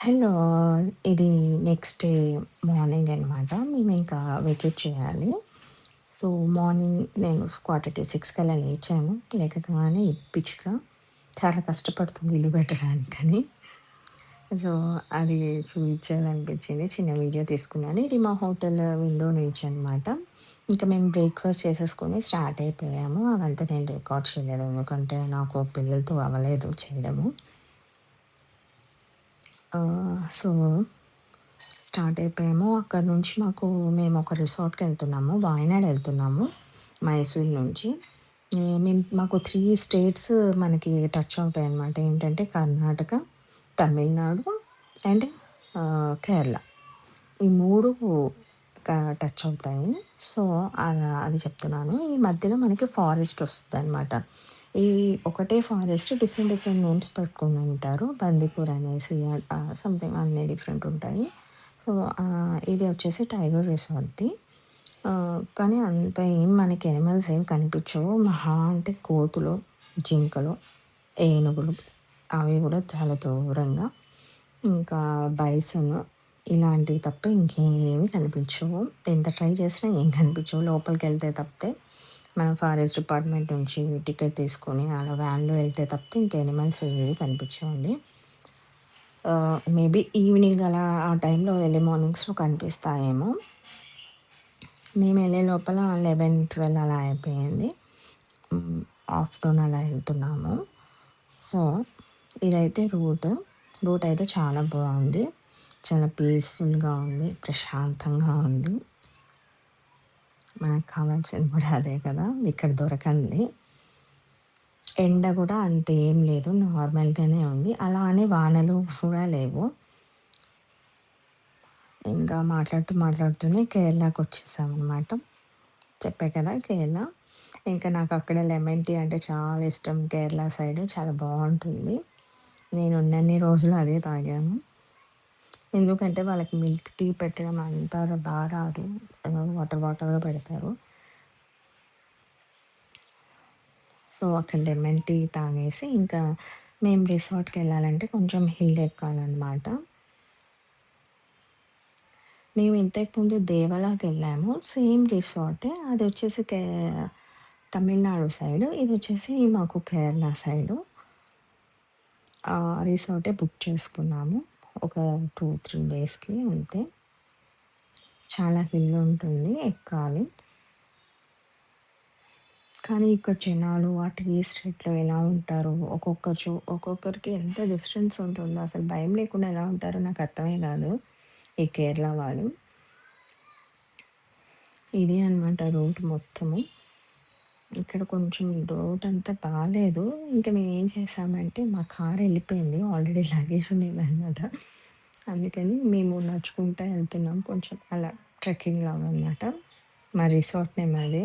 Hello. ఇది next day morning అనమాట. మేమింకా vacate చేయాలి. సో, మార్నింగ్ నేను 5:45 కల్లా లేచాను. లేకగానే ఈ పిచ్చుక చాలా కష్టపడుతుంది ఇల్లు పెట్టడానికని. సో, అది చూపించాలనిపించింది. చిన్న వీడియో తీసుకున్నాను. ఇది మా హోటల్ విండో నుంచి అనమాట. ఇంకా మేము బ్రేక్‌ఫాస్ట్ చేసేసుకొని స్టార్ట్ అయిపోయాము. అవంతా నేను రికార్డ్ చేయలేదు. ఎందుకంటే నాకు పిల్లలతో అవ్వలేదు చేయడము. సో స్టార్ట్ అయిపోయాము. అక్కడి నుంచి మేము ఒక రిసార్ట్‌కెళ్తున్నాము. వాయనాడ్ ఎళ్తున్నాము మైసూర్ నుంచి. మాకు 3 స్టేట్స్ మనకి టచ్ అవుతాయన్నమాట. ఏంటంటే కర్ణాటక, తమిళనాడు అండ్ కేరళ. ఈ 3 టచ్ అవుతాయి. సో, అది చెప్తున్నాను. ఈ మధ్యలో మనకి ఫారెస్ట్ వస్తదనమాట. ఈ ఒకటే ఫారెస్ట్ డిఫరెంట్ డిఫరెంట్ నేమ్స్ పెట్టుకొని ఉంటారు. బందిపూర్ అనేసి సంథింగ్ అన్నీ డిఫరెంట్ ఉంటాయి. సో, ఇది వచ్చేసి టైగర్ రిసార్ట్‌ది. కానీ అంత ఏం మనకి యానిమల్స్ ఏం కనిపించవు. మహా అంటే కోతులు, జింకలు, ఏనుగులు అవి కూడా చాలా దూరంగా. ఇంకా బైసన్ ఇలాంటివి తప్ప ఇంకేమి కనిపించవు. ఎంత ట్రై చేసినా ఏం కనిపించవు. లోపలికెళ్తే తప్పితే మనం ఫారెస్ట్ డిపార్ట్‌మెంట్ నుంచి టికెట్ తీసుకొని అలా వ్యాన్‌లో వెళ్తే తప్పితే ఇంక యానిమల్స్ ఏవి కనిపించవండి. మేబీ ఈవినింగ్ అలా ఆ టైంలో ఎర్లీ మార్నింగ్స్‌లో కనిపిస్తాయేమో. మేమెళ్ళే లోపల 11, 12 అలా అయిపోయింది. హ్మ్. ఆఫ్టర్‌నూన్ అలా ఎళ్తున్నాము. సో, ఇదైతే రూట్ అయితే చాలా బావుంది. చాలా పీస్‌ఫుల్‌గా ఉంది. ప్రశాంతంగా ఉంది. మనకు కావాల్సింది కూడా అదే కదా! ఇక్కడ దొరకంది. ఎండ గూడా అంతేం లేదు. నార్మల్‌గానే ఉంది. అలా అని వానలు కూడా లేవు. ఇంకా మాట్లాడుతూనే కేరళకొచ్చేసామనమాట. చెప్పా కదా! కేరళ. ఇంకా నాకక్కడ లెమన్ టీ అంటే చాలా ఇష్టం. కేరళ సైడ్ చాలా బావుంటుంది. నేనున్నన్ని రోజులు అదే తాగాను. ఎందుకంటే వాళ్ళకి మిల్క్ టీ పెట్టడం అంత రాదు. వాటర్‌గా పెడతారు. సో, అక్కడ లెమన్ టీ తాగేసి ఇంకా మేము రిసార్ట్‌కెళ్ళాలంటే కొంచెం హిల్ ఎక్కాలనమాట. మేము ఇంతకుముందు దేవలాకెళ్ళాము. సేమ్ రిసార్టే. అదొచ్చేసి తమిళనాడు సైడు. ఇదొచ్చేసి మాకు కేరళ సైడు. రిసార్టే బుక్ చేసుకున్నాము. ఒక 2, 3 డేస్‌కి అంతే. చాలా హిల్ ఉంటుంది. ఎక్కాలి. కానీ ఇక్కడ జనాలు ఆ టీ ఎస్టేట్‌లో ఎలా ఉంటారో, ఒక్కొక్కరికి ఎంత డిస్టెన్స్ ఉంటుందో, అసలు భయం లేకుండా ఎలా ఉంటారో నాకు అర్థమే కాదు. ఈ కేరళ వాళ్ళు. ఇదే అనమాట రూట్ మొత్తము. ఇక్కడ కొంచెం రోడ్ అంతా బాలేదు. ఇంక మేమేం చేసామంటే మా కార్ ఎళ్ళిపోయింది. ఆల్రెడీ లగేజ్ ఉండేదనమాట. అందుకని మేము నడుచుకుంటా ఎళ్తున్నాం. కొంచెం అలా ట్రెక్కింగ్ లాగా అనమాట. మా రిసార్ట్ నేమ్ అదే.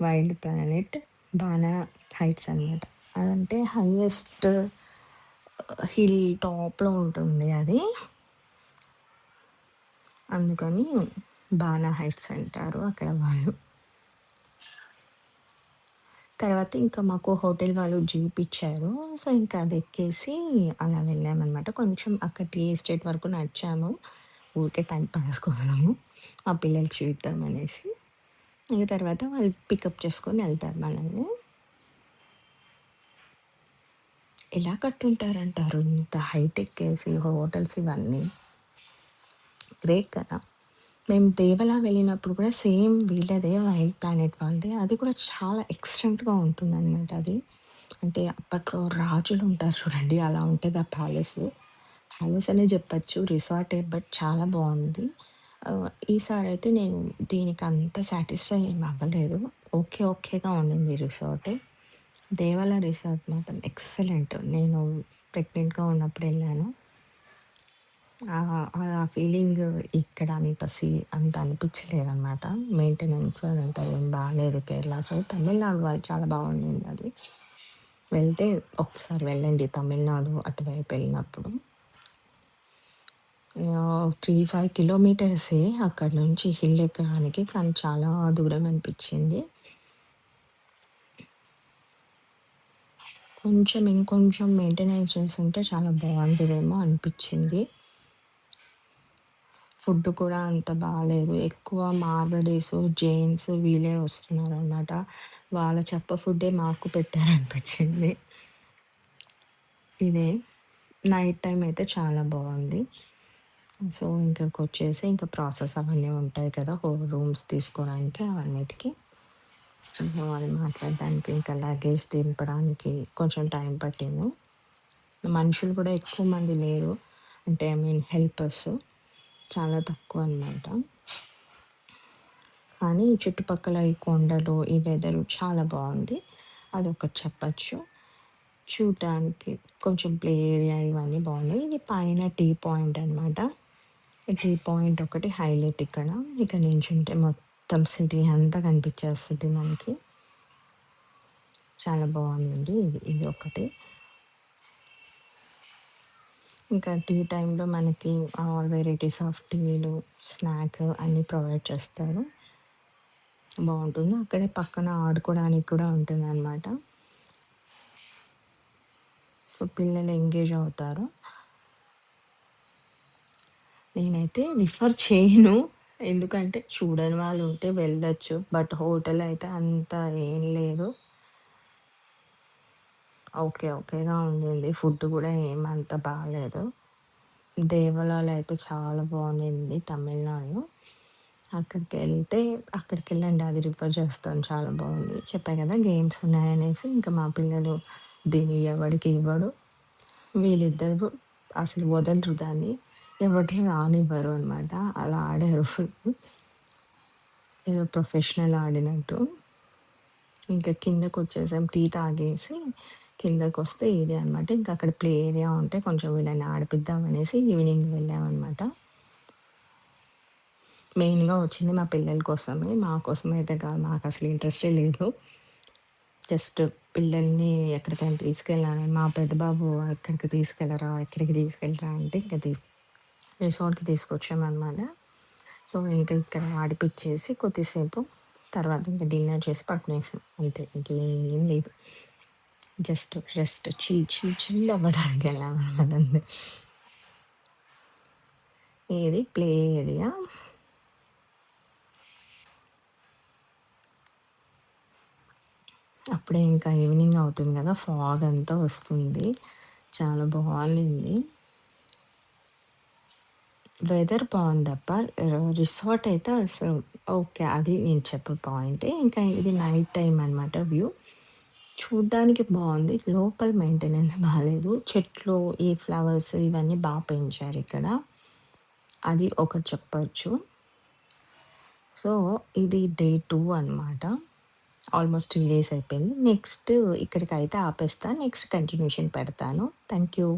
వైల్డ్ ప్లానెట్ బానా హైట్స్ అనమాట. అదంటే హైయెస్ట్ హిల్ టాప్‌లో ఉంటుంది అది. అందుకని బానా హైట్స్ అంటారు అక్కడ వాళ్ళు. తర్వాత ఇంకా మాకు హోటల్ వాళ్ళు జీప్ ఇచ్చారు. సో, ఇంకా అది ఎక్కేసి అలా వెళ్ళామనమాట. కొంచెం అక్కడ టీ ఎస్టేట్ వరకు నడిచాము. ఊరికే టైమ్ పాస్ కోసము. మా పిల్లలకి చూద్దామనేసి. ఇంక తర్వాత వాళ్ళు పికప్ చేసుకొని ఎళ్తారు మనల్ని. ఎలా కట్టుంటారంటారు ఇంత హైట్ ఎక్కేసి హోటల్స్ ఇవన్నీ. గ్రేట్ కదా! మేము దేవలా వెళ్ళినప్పుడు కూడా సేమ్ వీళ్ళదే వైల్డ్ ప్లానెట్ వాళ్ళదే. అది కూడా చాలా ఎక్స్‌టెంట్‌గా ఉంటుందనమాట అది. అంటే అప్పట్లో రాజులుంటారు చూడండి అలా ఉంటది ఆ ప్యాలెసు. ప్యాలెస్ అనే జెప్పొచ్చు. రిసార్టే బట్ చాలా బావుంది. ఈసారైతే నేను దీనికంత సాటిస్ఫై ఏమి అవ్వలేదు. ఓకేగా ఉండింది రిసార్ట్. దేవల రిసార్ట్ మాత్రం ఎక్సలెంట్. నేను ప్రెగ్నెంట్‌గా ఉన్నప్పుడెళ్ళాను. ఆ ఫీలింగ్ ఇక్కడ అంత అనిపించలేదనమాట. మెయింటెనెన్స్ అదంతా ఏం బాలేదు కేరళ సైడ్. తమిళనాడు వాళ్ళు చాలా బాగుండింది అది. వెళ్తే ఒకసారి వెళ్ళండి తమిళనాడు అటువైపు వెళ్ళినప్పుడు. 3, 5 కిలోమీటర్సే అక్కడి నుంచి హిల్ ఎక్కడానికి. కానీ చాలా దూరం అనిపించింది. ఇంకొంచెం మెయింటెనెన్స్ చేసుంటే చాలా బాగుండేదేమో అనిపించింది. ఫుడ్ కూడా అంత బాలేదు. ఎక్కువ మార్వాడీసు, జైన్స్ వీళ్ళే వస్తున్నారనమాట. వాళ్ళ చెత్త ఫుడ్డే మాకు పెట్టారనిపిచ్చింది. ఇదే. నైట్ టైమ్ అయితే చాలా బావుంది. సో, ఇంకకొచ్చేసి ఇంక ప్రాసెస్ అవన్నీ ఉంటాయి కదా! రూమ్స్ తీసుకోవడానికి అవన్నిటికి. సో, అది మాట్లాడడానికి ఇంకా లగేజ్ దింపడానికి కొంచెం టైం పట్టింది. మనుషులు కూడా ఎక్కువ మంది లేరు. అంటే ఐ మీన్ హెల్పర్స్. చాలా తక్కువనమాట. కానీ చుట్టుపక్కల ఈ కొండలు, ఈ వెదరు చాలా బావుంది. అదొకటి చెప్పచ్చు. చూడటానికి కొంచెం ప్లే ఏరియా ఇవన్నీ బావున్నాయి. ఇది పైన టీ పాయింట్ అనమాట. ఈ టీ పాయింట్ ఒకటి హైలైట్ ఇక్కడ. ఇక్కడ నించుంటే మొత్తం సిటీ అంతా కనిపిచ్చేస్తది మనకి. చాలా బావుంది. ఇది ఒకటి. ఇంకా టీ టైమ్‌లో మనకి ఆల్ వెరైటీస్ ఆఫ్ టీలు, స్నాక్ అన్నీ ప్రొవైడ్ చేస్తారు. బావుంటుంది. అక్కడే పక్కన ఆడుకోవడానికి కూడా ఉంటుందనమాట. సో, పిల్లలు ఎంగేజ్ అవుతారు. నేనైతే రిఫర్ చేయను. ఎందుకంటే చూడని వాళ్ళు ఉంటే వెళ్ళొచ్చు. బట్ హోటల్ అయితే అంత ఏం లేదు. ఓకే. ఓకేగా ఉండింది. ఫుడ్ గూడా ఏమంత బాలేదు. దేవాలయాలు అయితే చాలా బావుండింది తమిళనాడులో. అక్కడికెళ్తే అక్కడికెళ్ళండి. అది రిఫర్ చేస్తాను. చాలా బావుంది. చెప్పా గదా! గేమ్స్ ఉన్నాయనేసి. ఇంకా మా పిల్లలు దీన్ని ఎవడికి ఇవ్వడు. వీళ్ళిద్దరు అసలు వదలరు దాన్ని. ఎవరికీ రానివ్వరు అనమాట. అలా ఆడారు ఫుల్లు. ఏదో ప్రొఫెషనల్ ఆడినట్టు. ఇంకా కిందకొచ్చేసాం. టీ తాగేసి కిందకొస్తే ఇదే అనమాట. ఇంకా అక్కడ ప్లే ఏరియా ఉంటే కొంచెం వీళ్ళని ఆడిపిద్దామనేసి ఈవినింగ్ వెళ్ళామనమాట. మెయిన్‌గా వచ్చింది మా పిల్లల కోసమే. మా కోసమైతే కాదు. నాకసలు ఇంట్రెస్టే లేదు. జస్ట్ పిల్లల్ని ఎక్కడికైనా తీసుకెళ్ళాలని మా పెద్ద బాబు ఎక్కడికి తీసుకెళ్ళరా, ఎక్కడికి తీసుకెళ్ళరా అంటే ఇంక రిసార్ట్‌కి తీసుకొచ్చామనమాట. సో, ఇంక ఇక్కడ ఆడిపిచ్చేసి కొద్దిసేపు తర్వాత ఇంక డిన్నర్ చేసి పడుకునేసాం. అంతే ఇంకేం లేదు. జస్ట్ రెస్ట్ చిల్ అవ్వడానికి వెళ్ళామనమాట అంతే. ఇది ప్లే ఏరియా. అప్పుడే ఇంకా ఈవినింగ్ అవుతుంది గదా! ఫాగ్ అంతా వస్తుంది. చాలా బావుండింది. వెదర్ బావుందబ్బ. రిసార్ట్ అయితే అసలు ఓకే. అది నేను చెప్పే పాయింటే. ఇంకా ఇది నైట్ టైమ్ అనమాట వ్యూ. చూడ్డానికి బావుంది. లోపల మెయింటెనెన్స్ బాలేదు. చెట్లు, ఈ ఫ్లవర్స్ ఇవన్నీ పెంచారిక్కడ. అది ఒకటి చెప్పొచ్చు. సో, ఇది డే 2 అనమాట. ఆల్మోస్ట్ 3 డేస్ అయిపోయింది. నెక్స్ట్ ఇక్కడికైతే ఆపేస్తా. నెక్స్ట్ కంటిన్యూషన్ పెడతాను. Thank you.